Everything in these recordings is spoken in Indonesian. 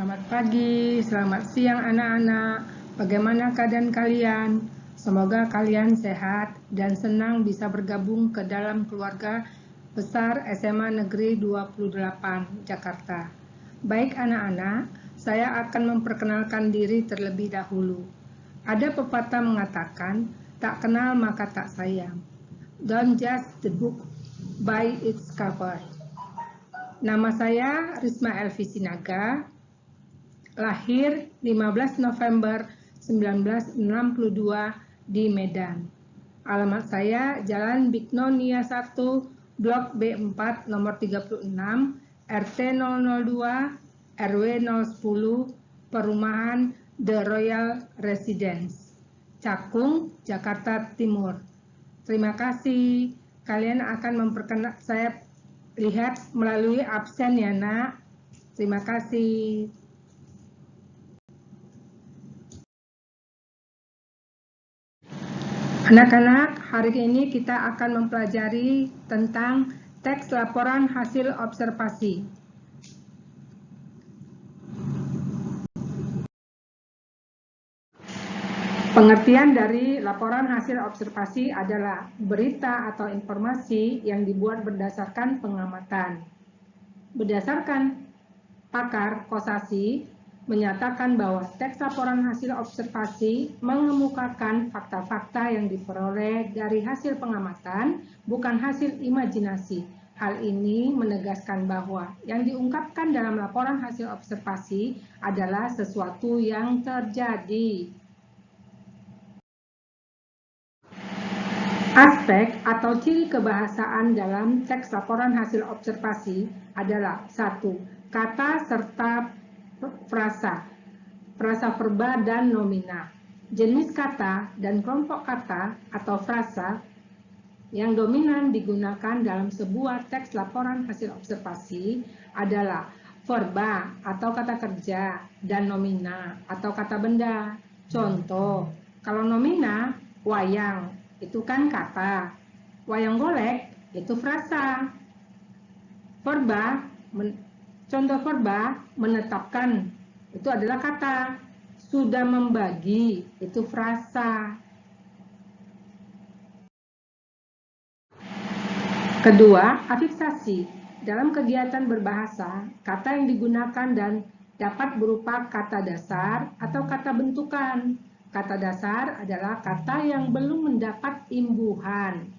Selamat pagi, selamat siang anak-anak. Bagaimana keadaan kalian? Semoga kalian sehat dan senang bisa bergabung ke dalam keluarga besar SMA Negeri 28 Jakarta. Baik anak-anak, saya akan memperkenalkan diri terlebih dahulu. Ada pepatah mengatakan, tak kenal maka tak sayang. Don't judge the book by its cover. Nama saya Risma Elvi Sinaga, lahir 15 November 1962 di Medan. Alamat saya Jalan Bignonia 1, Blok B4, nomor 36, RT 002, RW 010, Perumahan The Royal Residence, Cakung, Jakarta Timur. Terima kasih. Kalian akan memperkenalkan saya lihat melalui absen ya, Nak. Terima kasih. Anak-anak, hari ini kita akan mempelajari tentang teks laporan hasil observasi. Pengertian dari laporan hasil observasi adalah berita atau informasi yang dibuat berdasarkan pengamatan. Berdasarkan pakar Kosasi menyatakan bahwa teks laporan hasil observasi mengemukakan fakta-fakta yang diperoleh dari hasil pengamatan, bukan hasil imajinasi. Hal ini menegaskan bahwa yang diungkapkan dalam laporan hasil observasi adalah sesuatu yang terjadi. Aspek atau ciri kebahasaan dalam teks laporan hasil observasi adalah 1. Kata serta frasa, frasa verba dan nomina. Jenis kata dan kelompok kata atau frasa yang dominan digunakan dalam sebuah teks laporan hasil observasi adalah verba atau kata kerja dan nomina atau kata benda. Contoh, kalau nomina, wayang, itu kan kata. Wayang golek, itu frasa. Verba, contoh verba, menetapkan, itu adalah kata. Sudah membagi, itu frasa. Kedua, afiksasi. Dalam kegiatan berbahasa, kata yang digunakan dan dapat berupa kata dasar atau kata bentukan. Kata dasar adalah kata yang belum mendapat imbuhan,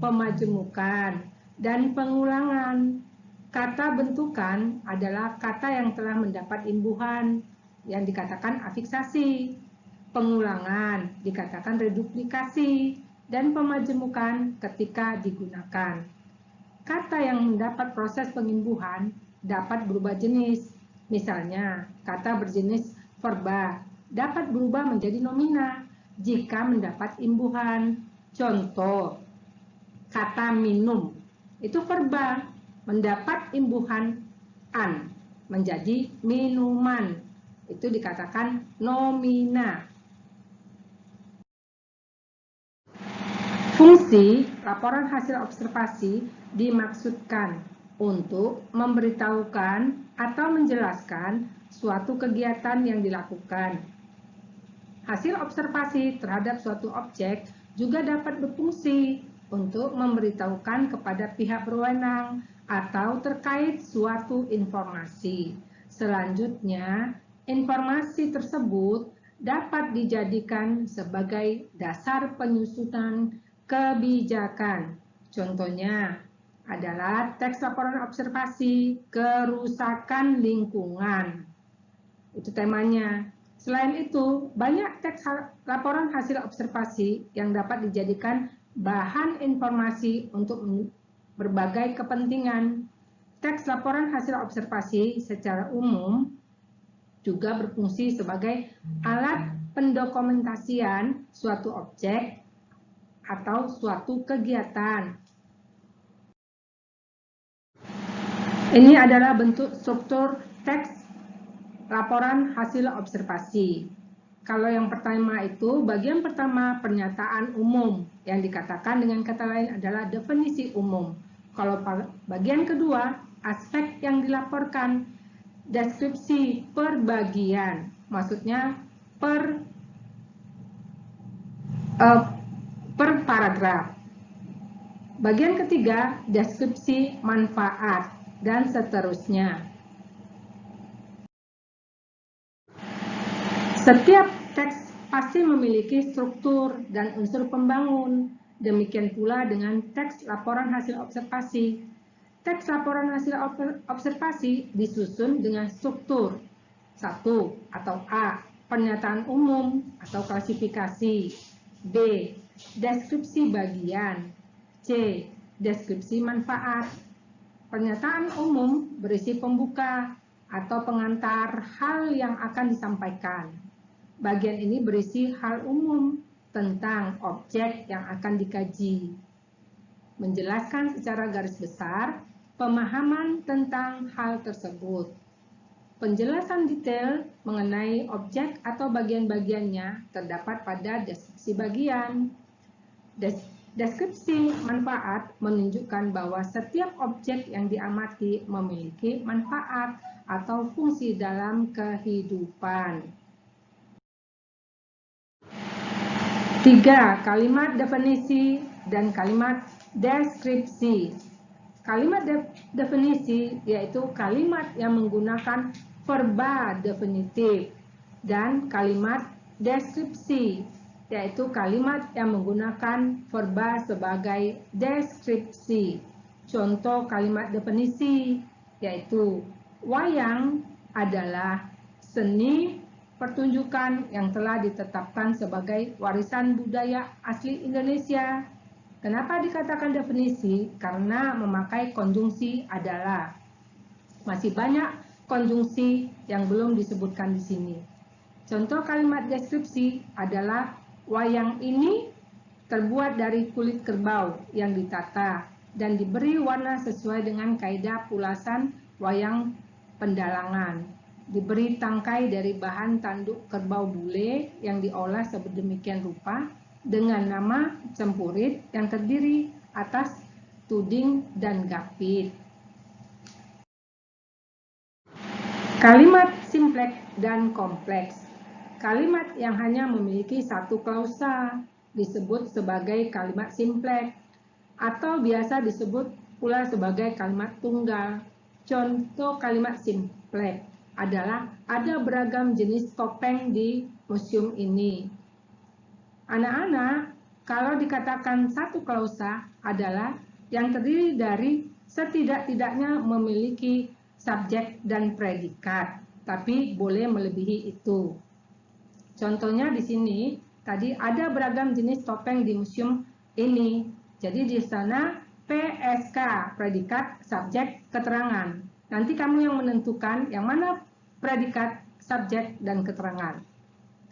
pemajemukan, dan pengulangan. Kata bentukan adalah kata yang telah mendapat imbuhan, yang dikatakan afiksasi. Pengulangan dikatakan reduplikasi, dan pemajemukan ketika digunakan. Kata yang mendapat proses pengimbuhan dapat berubah jenis. Misalnya, kata berjenis verba dapat berubah menjadi nomina jika mendapat imbuhan. Contoh, kata minum itu verba mendapat imbuhan an menjadi minuman. Itu dikatakan nomina. Fungsi laporan hasil observasi dimaksudkan untuk memberitahukan atau menjelaskan suatu kegiatan yang dilakukan. Hasil observasi terhadap suatu objek juga dapat berfungsi untuk memberitahukan kepada pihak berwenang atau terkait suatu informasi. Selanjutnya, informasi tersebut dapat dijadikan sebagai dasar penyusunan kebijakan. Contohnya adalah teks laporan observasi kerusakan lingkungan. Itu temanya. Selain itu, banyak teks laporan hasil observasi yang dapat dijadikan bahan informasi untuk berbagai kepentingan. Teks laporan hasil observasi secara umum juga berfungsi sebagai alat pendokumentasian suatu objek atau suatu kegiatan. Ini adalah bentuk struktur teks laporan hasil observasi. Kalau yang pertama itu, bagian pertama pernyataan umum, yang dikatakan dengan kata lain adalah definisi umum. Kalau bagian kedua, aspek yang dilaporkan, deskripsi perbagian, maksudnya per paragraf. Bagian ketiga, deskripsi manfaat, dan seterusnya. Setiap teks pasti memiliki struktur dan unsur pembangun. Demikian pula dengan teks laporan hasil observasi. Teks laporan hasil observasi disusun dengan struktur. 1. Atau A. Pernyataan umum atau klasifikasi. B. Deskripsi bagian. C. Deskripsi manfaat. Pernyataan umum berisi pembuka atau pengantar hal yang akan disampaikan. Bagian ini berisi hal umum tentang objek yang akan dikaji. Menjelaskan secara garis besar pemahaman tentang hal tersebut. Penjelasan detail mengenai objek atau bagian-bagiannya terdapat pada deskripsi bagian. Deskripsi manfaat menunjukkan bahwa setiap objek yang diamati memiliki manfaat atau fungsi dalam kehidupan. 3. Kalimat definisi dan kalimat deskripsi. Kalimat definisi yaitu kalimat yang menggunakan verba definitif, dan kalimat deskripsi yaitu kalimat yang menggunakan verba sebagai deskripsi. Contoh kalimat definisi yaitu wayang adalah seni pertunjukan yang telah ditetapkan sebagai warisan budaya asli Indonesia. Kenapa dikatakan definisi? Karena memakai konjungsi adalah. Masih banyak konjungsi yang belum disebutkan di sini. Contoh kalimat deskripsi adalah wayang ini terbuat dari kulit kerbau yang ditata dan diberi warna sesuai dengan kaidah pulasan wayang pendalangan. Diberi tangkai dari bahan tanduk kerbau bule yang diolah sedemikian rupa dengan nama cempurit yang terdiri atas tuding dan gapit. Kalimat simpleks dan kompleks. Kalimat yang hanya memiliki satu klausa disebut sebagai kalimat simpleks atau biasa disebut pula sebagai kalimat tunggal. Contoh kalimat simpleks adalah ada beragam jenis topeng di museum ini. Anak-anak, kalau dikatakan satu klausa adalah yang terdiri dari setidak-tidaknya memiliki subjek dan predikat, tapi boleh melebihi itu. Contohnya di sini, tadi ada beragam jenis topeng di museum ini. Jadi di sana PSK, predikat, subjek, keterangan. Nanti kamu yang menentukan yang mana predikat, subjek, dan keterangan.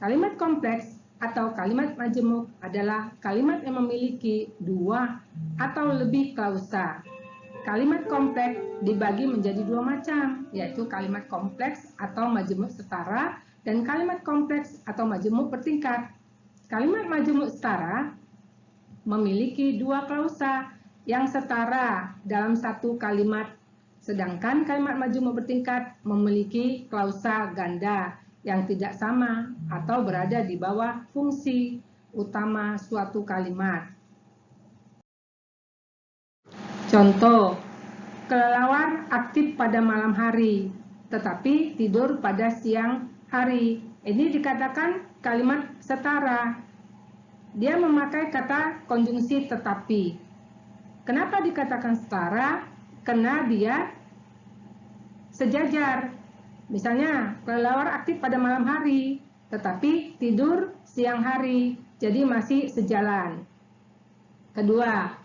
Kalimat kompleks atau kalimat majemuk adalah kalimat yang memiliki dua atau lebih klausa. Kalimat kompleks dibagi menjadi dua macam, yaitu kalimat kompleks atau majemuk setara dan kalimat kompleks atau majemuk bertingkat. Kalimat majemuk setara memiliki dua klausa yang setara dalam satu kalimat, sedangkan kalimat majemuk bertingkat memiliki klausa ganda yang tidak sama atau berada di bawah fungsi utama suatu kalimat. Contoh, kelelawar aktif pada malam hari, tetapi tidur pada siang hari. Ini dikatakan kalimat setara. Dia memakai kata konjungsi tetapi. Kenapa dikatakan setara? Karena dia sejajar. Misalnya, kelelawar aktif pada malam hari, tetapi tidur siang hari, jadi masih sejalan. Kedua,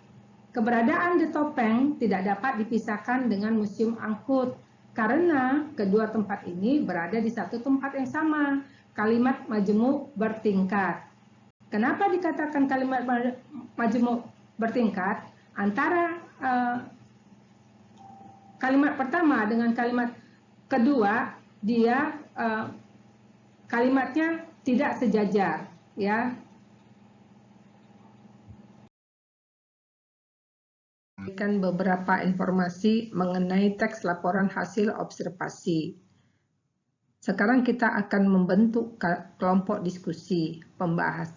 keberadaan The Topeng tidak dapat dipisahkan dengan Museum Angkut, karena kedua tempat ini berada di satu tempat yang sama, kalimat majemuk bertingkat. Kenapa dikatakan kalimat majemuk bertingkat? Antara kalimat pertama dengan kalimat kedua, dia kalimatnya tidak sejajar, ya. Berikan beberapa informasi mengenai teks laporan hasil observasi. Sekarang kita akan membentuk kelompok diskusi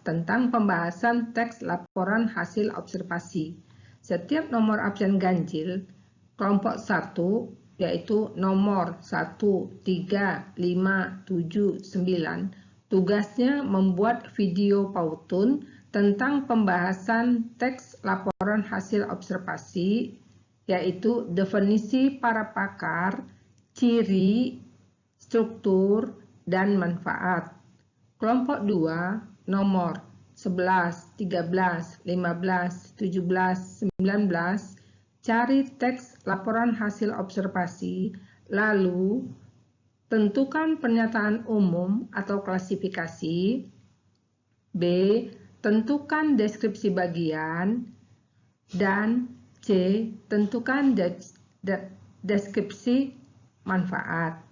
tentang pembahasan teks laporan hasil observasi. Setiap nomor absen ganjil, kelompok 1 yaitu nomor 1, 3, 5, 7, 9, tugasnya membuat video pautun tentang pembahasan teks laporan hasil observasi, yaitu definisi para pakar, ciri, struktur, dan manfaat. Kelompok 2, nomor 11, 13, 15, 17, 19, cari teks laporan hasil observasi, lalu tentukan pernyataan umum atau klasifikasi. B. Tentukan deskripsi bagian. Dan C. Tentukan deskripsi manfaat.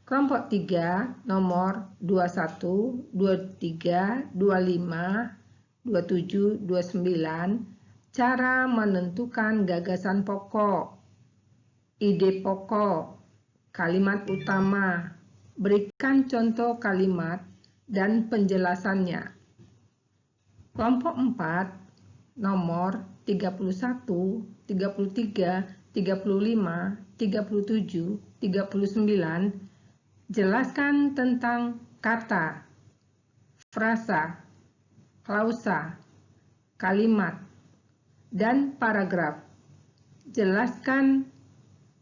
Kelompok 3, nomor 21, 23, 25, 27, 29, cara menentukan gagasan pokok, ide pokok, kalimat utama, berikan contoh kalimat dan penjelasannya. Kelompok 4, nomor 31, 33, 35, 37, 39, jelaskan tentang kata, frasa, klausa, kalimat, dan paragraf. Jelaskan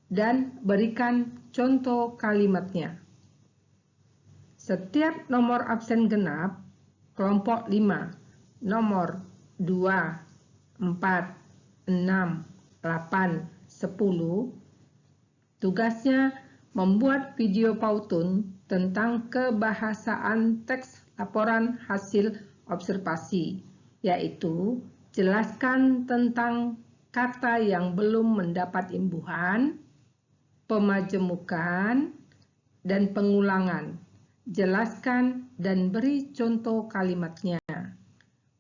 dan berikan contoh kalimatnya. Setiap nomor absen genap, kelompok 5, nomor 2, 4, 6, 8, 10, tugasnya membuat video pautun tentang kebahasaan teks laporan hasil observasi, yaitu jelaskan tentang kata yang belum mendapat imbuhan, pemajemukan, dan pengulangan. Jelaskan dan beri contoh kalimatnya.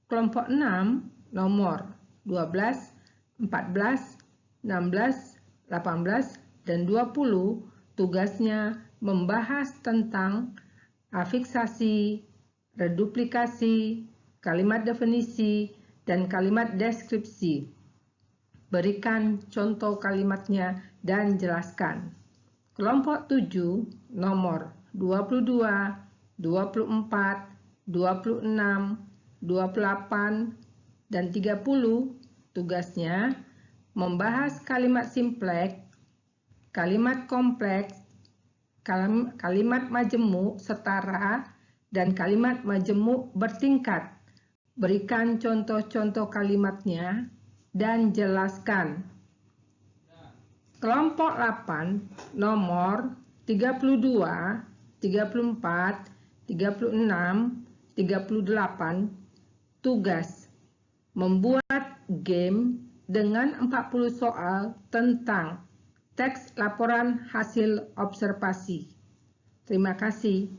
Kelompok 6, nomor 12, 14, 16, 18, dan 20, tugasnya membahas tentang afiksasi, reduplikasi, kalimat definisi, dan kalimat deskripsi. Berikan contoh kalimatnya dan jelaskan. Kelompok 7, nomor 22, 24, 26, 28, dan 30, tugasnya membahas kalimat simpleks, kalimat kompleks, kalimat majemuk setara, dan kalimat majemuk bertingkat. Berikan contoh-contoh kalimatnya dan jelaskan. Kelompok 8, nomor 32, 34, 36, 38, tugas membuat game dengan 40 soal tentang teks laporan hasil observasi. Terima kasih.